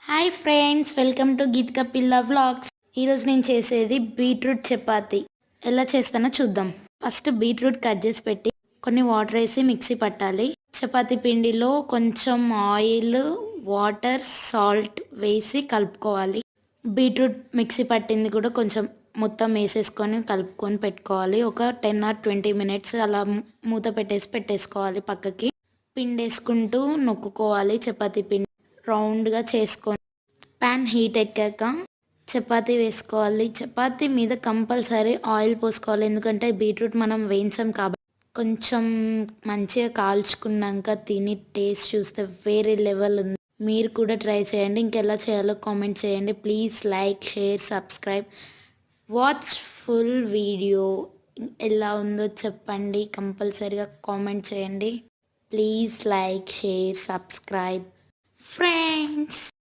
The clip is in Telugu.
హాయ్ ఫ్రెండ్స్, వెల్కమ్ టు గీతిక పిల్ల వ్లాగ్స్. ఈరోజు నేను చేసేది బీట్రూట్ చపాతి. ఎలా చేస్తానో చూద్దాం. ఫస్ట్ బీట్రూట్ కట్ చేసి పెట్టి కొన్ని వాటర్ వేసి మిక్సీ పట్టాలి. చపాతీ పిండిలో కొంచెం ఆయిల్, వాటర్, సాల్ట్ వేసి కలుపుకోవాలి. బీట్రూట్ మిక్సీ పట్టింది కూడా కొంచెం మొత్తం వేసేసుకొని కలుపుకొని పెట్టుకోవాలి. ఒక 10 or 20 minutes అలా మూత పెట్టేసుకోవాలి పక్కకి. పిండి వేసుకుంటూ నొక్కుకోవాలి. చపాతీ పిండి రౌండ్గా చేసుకొని ప్యాన్ హీట్ ఎక్కాక చపాతీ వేసుకోవాలి. చపాతీ మీద కంపల్సరీ ఆయిల్ పోసుకోవాలి, ఎందుకంటే బీట్రూట్ మనం వేయించాం కాబట్టి. కొంచెం మంచిగా కాల్చుకున్నాక తిని టేస్ట్ చూస్తే వేరే లెవెల్ ఉంది. మీరు కూడా ట్రై చేయండి. ఇంకెలా చేయాలో కామెంట్ చేయండి. Please like, share, subscribe, watch full video. ఎలా ఉందో చెప్పండి, కంపల్సరీగా కామెంట్ చేయండి. Please like, share, subscribe friends.